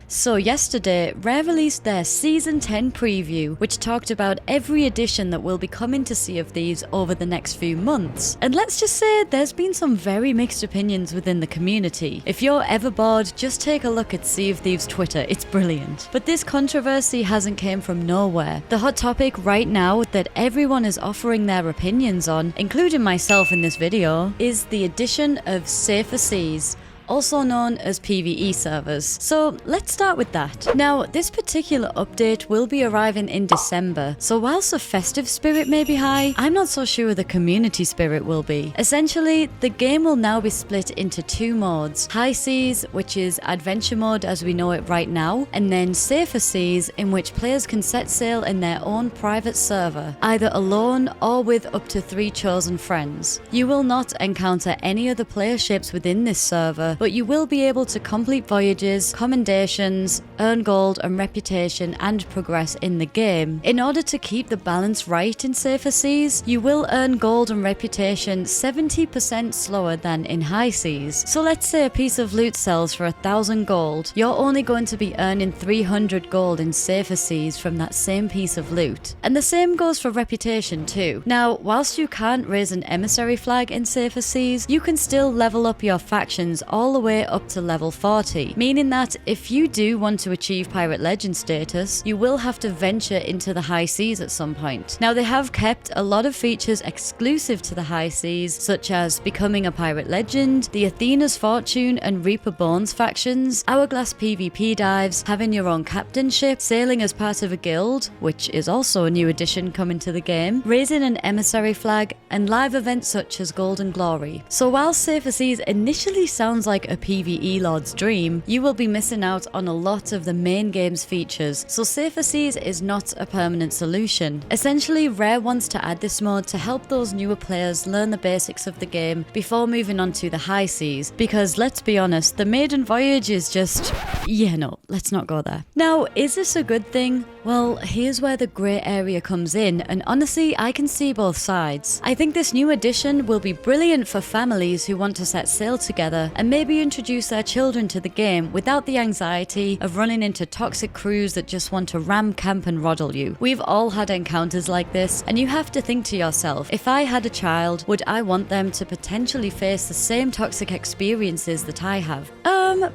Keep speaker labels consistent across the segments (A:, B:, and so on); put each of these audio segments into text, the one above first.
A: So yesterday, Rare released their Season 10 preview, which talked about every addition that will be coming to Sea of Thieves over the next few months. And let's just say there's been some very mixed opinions within the community. If you're ever bored, just take a look at Sea of Thieves Twitter, it's brilliant. But this controversy hasn't came from nowhere. The hot topic right now that everyone is offering their opinions on, including myself in this video, is the addition of Safer Seas, also known as PVE servers. So let's start with that. Now, this particular update will be arriving in December, so whilst the festive spirit may be high, I'm not so sure the community spirit will be. Essentially, the game will now be split into two modes: High Seas, which is adventure mode as we know it right now, and then Safer Seas, in which players can set sail in their own private server, either alone or with up to 3 chosen friends. You will not encounter any other player ships within this server, but you will be able to complete voyages, commendations, earn gold and reputation, and progress in the game. In order to keep the balance right in Safer Seas, you will earn gold and reputation 70% slower than in High Seas. So let's say a piece of loot sells for 1,000 gold. You're only going to be earning 300 gold in Safer Seas from that same piece of loot. And the same goes for reputation too. Now, whilst you can't raise an emissary flag in Safer Seas, you can still level up your factions all the way up to level 40, meaning that if you do want to achieve Pirate Legend status, you will have to venture into the High Seas at some point. Now, they have kept a lot of features exclusive to the High Seas, such as becoming a Pirate Legend, the Athena's Fortune and Reaper Bones factions, Hourglass PvP dives, having your own captain ship, sailing as part of a guild, which is also a new addition coming to the game, raising an emissary flag, and live events such as Golden Glory. So while Safer Seas initially sounds like a PvE Lord's dream, you will be missing out on a lot of the main game's features, so Safer Seas is not a permanent solution. Essentially, Rare wants to add this mode to help those newer players learn the basics of the game before moving on to the High Seas, because let's be honest, the maiden voyage is just... yeah, no, let's not go there. Now, is this a good thing? Well, here's where the grey area comes in, and honestly, I can see both sides. I think this new addition will be brilliant for families who want to set sail together and maybe introduce their children to the game without the anxiety of running into toxic crews that just want to ram, camp and roddle you. We've all had encounters like this, and you have to think to yourself, if I had a child, would I want them to potentially face the same toxic experiences that I have?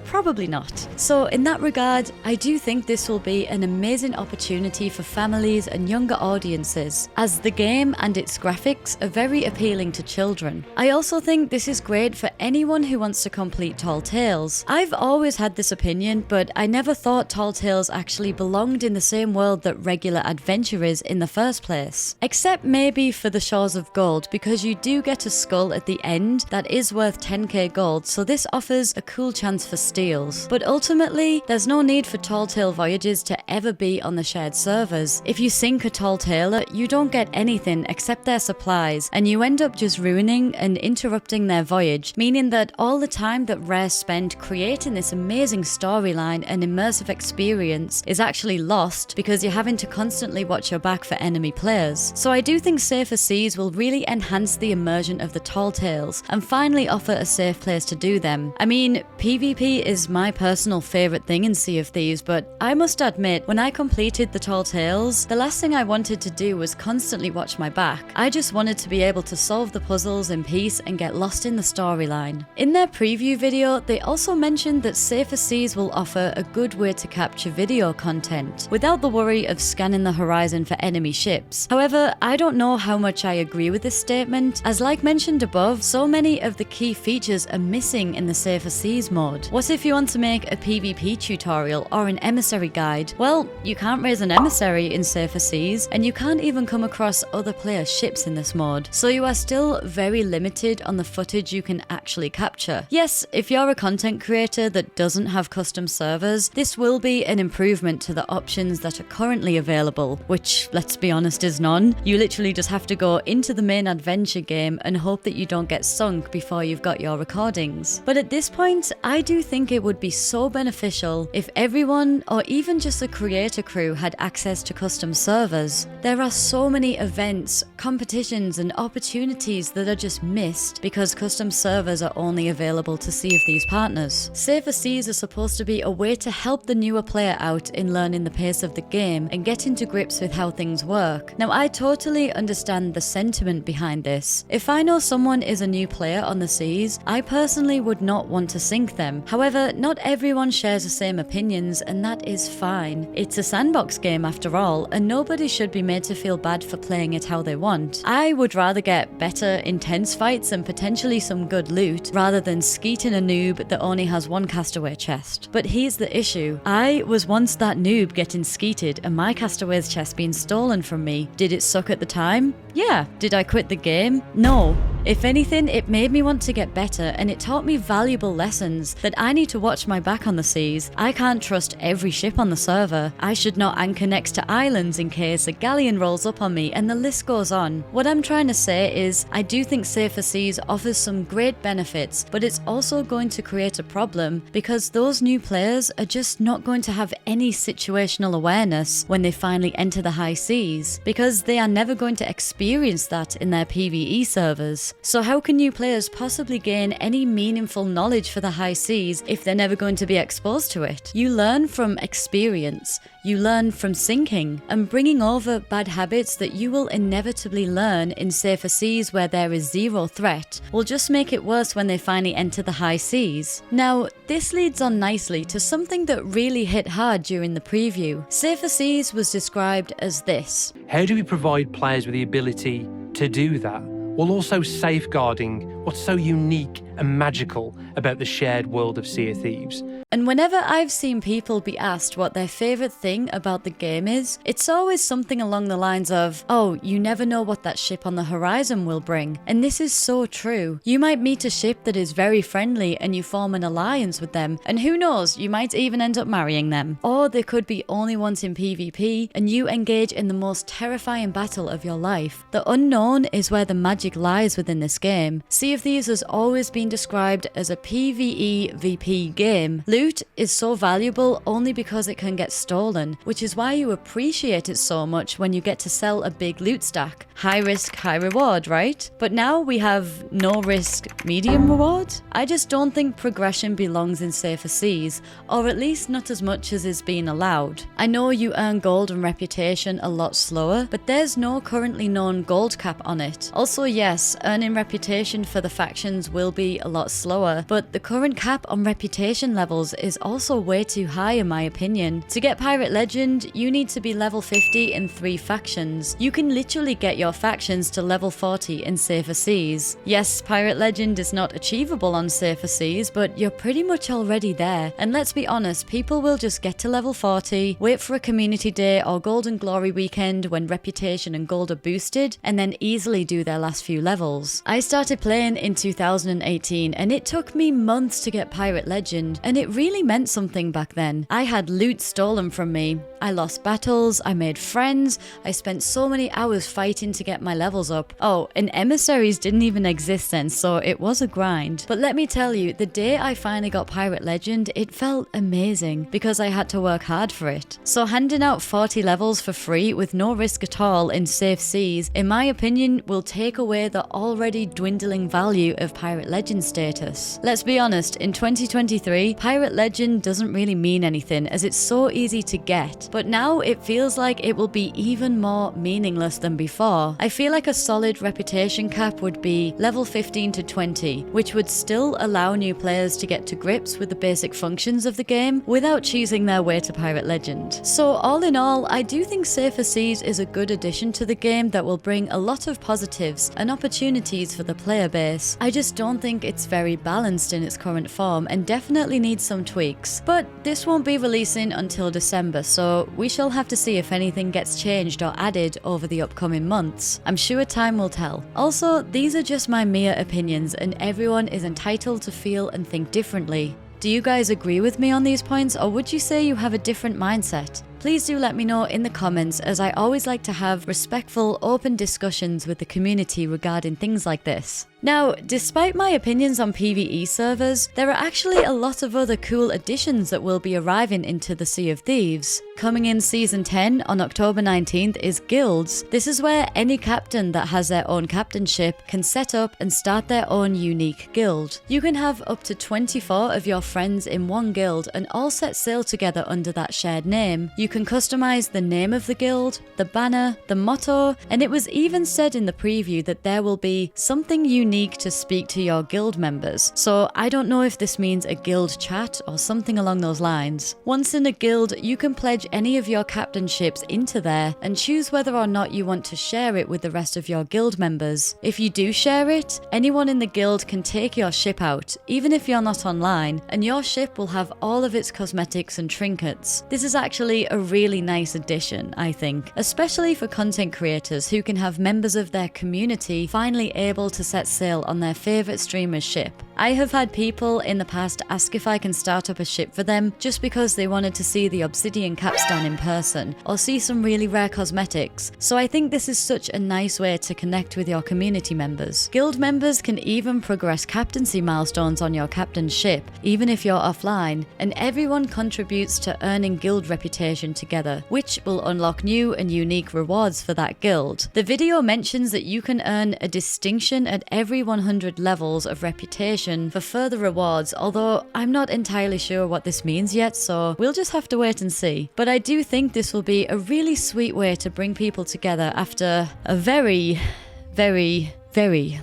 A: Probably not. So in that regard, I do think this will be an amazing opportunity for families and younger audiences, as the game and its graphics are very appealing to children. I also think this is great for anyone who wants to complete Tall Tales. I've always had this opinion, but I never thought Tall Tales actually belonged in the same world that regular adventure is in the first place. Except maybe for the Shores of Gold, because you do get a skull at the end that is worth 10k gold, so this offers a cool chance for steals. But ultimately, there's no need for Tall Tale voyages to ever be on the shared servers. If you sink a Tall Taler, you don't get anything except their supplies, and you end up just ruining and interrupting their voyage, meaning that all the time that Rare spend creating this amazing storyline and immersive experience is actually lost because you're having to constantly watch your back for enemy players. So I do think Safer Seas will really enhance the immersion of the Tall Tales and finally offer a safe place to do them. I mean, PvP is my personal favourite thing in Sea of Thieves, but I must admit, when I completed the Tall Tales, the last thing I wanted to do was constantly watch my back. I just wanted to be able to solve the puzzles in peace and get lost in the storyline. In their preview video, they also mentioned that Safer Seas will offer a good way to capture video content without the worry of scanning the horizon for enemy ships. However, I don't know how much I agree with this statement, as like mentioned above, so many of the key features are missing in the Safer Seas mode. What if you want to make a PvP tutorial or an emissary guide? Well, you can't raise an emissary in Safer Seas, and you can't even come across other players' ships in this mod, so you are still very limited on the footage you can actually capture. Yes, if you're a content creator that doesn't have custom servers, this will be an improvement to the options that are currently available, which, let's be honest, is none. You literally just have to go into the main adventure game and hope that you don't get sunk before you've got your recordings. But at this point, I do think it would be so beneficial if everyone, or even just the creator crew, had access to custom servers. There are so many events, competitions and opportunities that are just missed because custom servers are only available to to Sea of Thieves partners. Safer Seas are supposed to be a way to help the newer player out in learning the pace of the game and getting to grips with how things work. Now, I totally understand the sentiment behind this. If I know someone is a new player on the seas, I personally would not want to sink them. However, not everyone shares the same opinions, and that is fine. It's a sandbox game after all, and nobody should be made to feel bad for playing it how they want. I would rather get better, intense fights and potentially some good loot, rather than skeeting a noob that only has one castaway chest. But here's the issue. I was once that noob getting skeeted and my castaway's chest being stolen from me. Did it suck at the time? Yeah. Did I quit the game? No. If anything, it made me want to get better, and it taught me valuable lessons that I need to watch my back on the seas. I can't trust every ship on the server. I should not anchor next to islands in case a galleon rolls up on me, and the list goes on. What I'm trying to say is, I do think Safer Seas offers some great benefits, but it's also going to create a problem because those new players are just not going to have any situational awareness when they finally enter the high seas, because they are never going to experience that in their PVE servers. So how can new players possibly gain any meaningful knowledge for the high seas if they're never going to be exposed to it? You learn from experience. You learn from sinking and bringing over bad habits that you will inevitably learn in Safer Seas where there is zero threat will just make it worse when they finally enter the high seas. Now, this leads on nicely to something that really hit hard during the preview. Safer Seas was described as this.
B: How do we provide players with the ability to do that, while also safeguarding what's so unique and magical about the shared world of Sea of Thieves?
A: And whenever I've seen people be asked what their favourite thing about the game is, it's always something along the lines of, oh, you never know what that ship on the horizon will bring. And this is so true. You might meet a ship that is very friendly and you form an alliance with them, and who knows, you might even end up marrying them. Or they could be only once in PvP and you engage in the most terrifying battle of your life. The unknown is where the magic lies within this game. Sea of Thieves has always been described as a PvE VP game. Loot is so valuable only because it can get stolen, which is why you appreciate it so much when you get to sell a big loot stack. High risk, high reward, right? But now we have no risk, medium reward? I just don't think progression belongs in Safer Seas, or at least not as much as is being allowed. I know you earn gold and reputation a lot slower, but there's no currently known gold cap on it. Also, yes, earning reputation for the factions will be a lot slower, but the current cap on reputation levels is also way too high in my opinion. To get Pirate Legend, you need to be level 50 in 3 factions. You can literally get your factions to level 40 in Safer Seas. Yes, Pirate Legend is not achievable on Safer Seas, but you're pretty much already there. And let's be honest, people will just get to level 40, wait for a community day or Golden Glory weekend when reputation and gold are boosted, and then easily do their last few levels. I started playing in 2018 and it took me months to get Pirate Legend, and it really meant something back then. I had loot stolen from me. I lost battles, I made friends, I spent so many hours fighting to get my levels up. Oh, and emissaries didn't even exist then, so it was a grind. But let me tell you, the day I finally got Pirate Legend, it felt amazing because I had to work hard for it. So handing out 40 levels for free with no risk at all in Safe Seas, in my opinion, will take away the already dwindling value of Pirate Legend status. Let's be honest, in 2023, Pirate Legend doesn't really mean anything as it's so easy to get, but now it feels like it will be even more meaningless than before. I feel like a solid reputation cap would be level 15 to 20, which would still allow new players to get to grips with the basic functions of the game without choosing their way to Pirate Legend. So all in all, I do think Safer Seas is a good addition to the game that will bring a lot of positives and opportunities for the player base. I just don't think it's very balanced in its current form and definitely needs some tweaks. But this won't be releasing until December, so we shall have to see if anything gets changed or added over the upcoming months. I'm sure time will tell. Also, these are just my mere opinions and everyone is entitled to feel and think differently. Do you guys agree with me on these points, or would you say you have a different mindset? Please do let me know in the comments, as I always like to have respectful, open discussions with the community regarding things like this. Now, despite my opinions on PvE servers, there are actually a lot of other cool additions that will be arriving into the Sea of Thieves. Coming in Season 10 on October 19th is Guilds. This is where any captain that has their own captain ship can set up and start their own unique guild. You can have up to 24 of your friends in one guild and all set sail together under that shared name. You can customize the name of the guild, the banner, the motto, and it was even said in the preview that there will be something unique to speak to your guild members. So I don't know if this means a guild chat or something along those lines. Once in a guild, you can pledge any of your captainships into there and choose whether or not you want to share it with the rest of your guild members. If you do share it, anyone in the guild can take your ship out, even if you're not online, and your ship will have all of its cosmetics and trinkets. This is actually a really nice addition, I think, especially for content creators who can have members of their community finally able to set sail on their favourite streamer's ship. I have had people in the past ask if I can start up a ship for them just because they wanted to see the obsidian capstan in person or see some really rare cosmetics, so I think this is such a nice way to connect with your community members. Guild members can even progress captaincy milestones on your captain's ship, even if you're offline, and everyone contributes to earning guild reputation together, which will unlock new and unique rewards for that guild. The video mentions that you can earn a distinction at every 100 levels of reputation for further rewards, although I'm not entirely sure what this means yet, so we'll just have to wait and see. But I do think this will be a really sweet way to bring people together after a very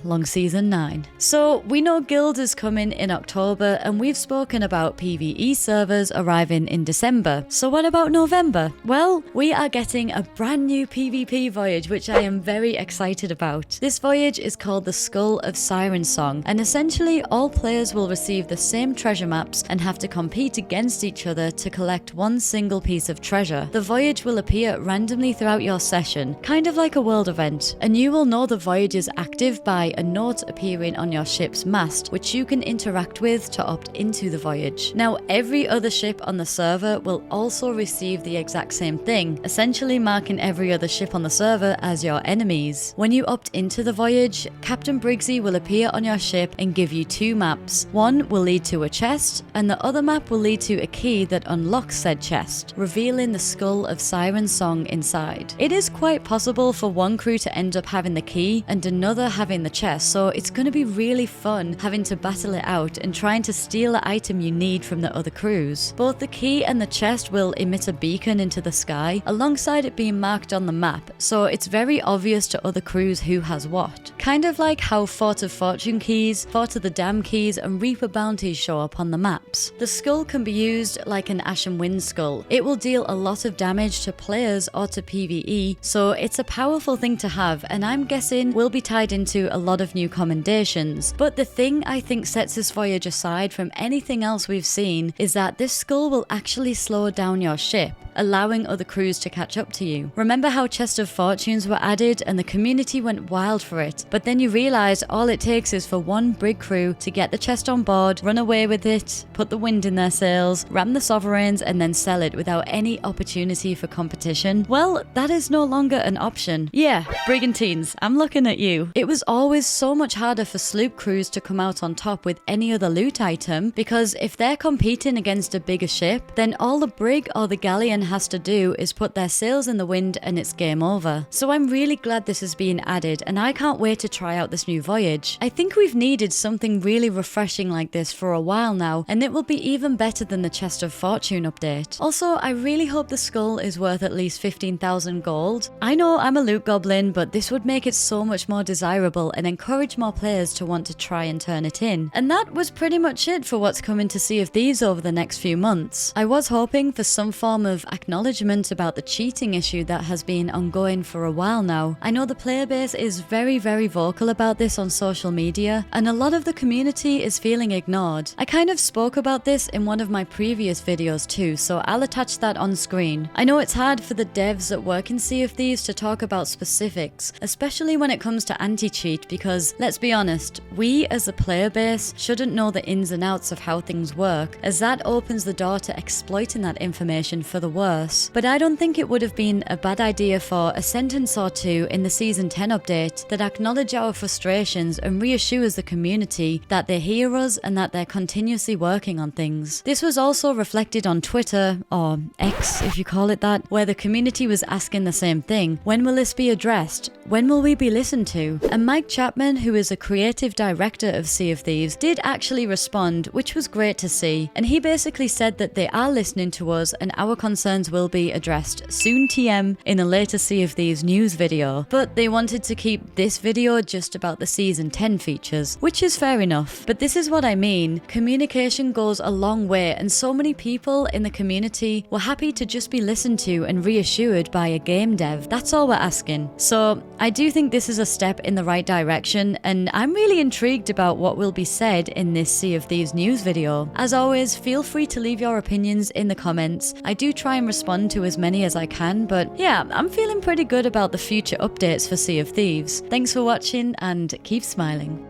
A: long Season 9. So we know Guild is coming in October, and we've spoken about PvE servers arriving in December. So what about November? Well, we are getting a brand new PvP Voyage, which I am very excited about. This voyage is called the Skull of Siren Song, and essentially all players will receive the same treasure maps and have to compete against each other to collect one single piece of treasure. The voyage will appear randomly throughout your session, kind of like a world event, and you will know the voyage is active by a note appearing on your ship's mast, which you can interact with to opt into the voyage. Now, every other ship on the server will also receive the exact same thing, essentially marking every other ship on the server as your enemies. When you opt into the voyage, Captain Briggsy will appear on your ship and give you two maps. One will lead to a chest, and the other map will lead to a key that unlocks said chest, revealing the Skull of Siren Song inside. It is quite possible for one crew to end up having the key and another having the chest, so it's going to be really fun having to battle it out and trying to steal the item you need from the other crews. Both the key and the chest will emit a beacon into the sky alongside it being marked on the map, so it's very obvious to other crews who has what. Kind of like how Fort of Fortune keys, Fort of the Dam keys and Reaper bounties show up on the maps. The skull can be used like an Ashen Wind skull. It will deal a lot of damage to players or to PvE, so it's a powerful thing to have, and I'm guessing will be tied into a lot of new commendations. But the thing I think sets this voyage aside from anything else we've seen is that this skull will actually slow down your ship, allowing other crews to catch up to you. Remember how Chest of Fortunes were added and the community went wild for it, but then you realised all it takes is for one brig crew to get the chest on board, run away with it, put the wind in their sails, ram the sovereigns and then sell it without any opportunity for competition? Well, that is no longer an option. Yeah, brigantines, I'm looking at you. It was always so much harder for sloop crews to come out on top with any other loot item, because if they're competing against a bigger ship, then all the brig or the galleon has to do is put their sails in the wind and it's game over. So I'm really glad this is being added, and I can't wait to try out this new voyage. I think we've needed something really refreshing like this for a while now, and it will be even better than the Chest of Fortune update. Also, I really hope the skull is worth at least 15,000 gold. I know I'm a loot goblin, but this would make it so much more desirable and encourage more players to want to try and turn it in. And that was pretty much it for what's coming to Sea of Thieves over the next few months. I was hoping for some form of acknowledgement about the cheating issue that has been ongoing for a while now. I know the player base is very vocal about this on social media, and a lot of the community is feeling ignored. I kind of spoke about this in one of my previous videos too, so I'll attach that on screen. I know it's hard for the devs that work in Sea of Thieves to talk about specifics, especially when it comes to anti-cheat because, let's be honest, we as a player base shouldn't know the ins and outs of how things work, as that opens the door to exploiting that information for the worse. But I don't think it would have been a bad idea for a sentence or two in the Season 10 update that acknowledge our frustrations and reassures the community that they hear us and that they're continuously working on things. This was also reflected on Twitter, or X if you call it that, where the community was asking the same thing. When will this be addressed? When will we be listened to? And Mike Chapman, who is a creative director of Sea of Thieves, did actually respond, which was great to see. And he basically said that they are listening to us and our concerns will be addressed soon TM in a later Sea of Thieves news video. But they wanted to keep this video just about the Season 10 features, which is fair enough. But this is what I mean. Communication goes a long way, and so many people in the community were happy to just be listened to and reassured by a game dev. That's all we're asking. So I do think this is a step in the right direction, and I'm really intrigued about what will be said in this Sea of Thieves news video. As always, feel free to leave your opinions in the comments. I do try and respond to as many as I can, but yeah, I'm feeling pretty good about the future updates for Sea of Thieves. Thanks for watching and keep smiling.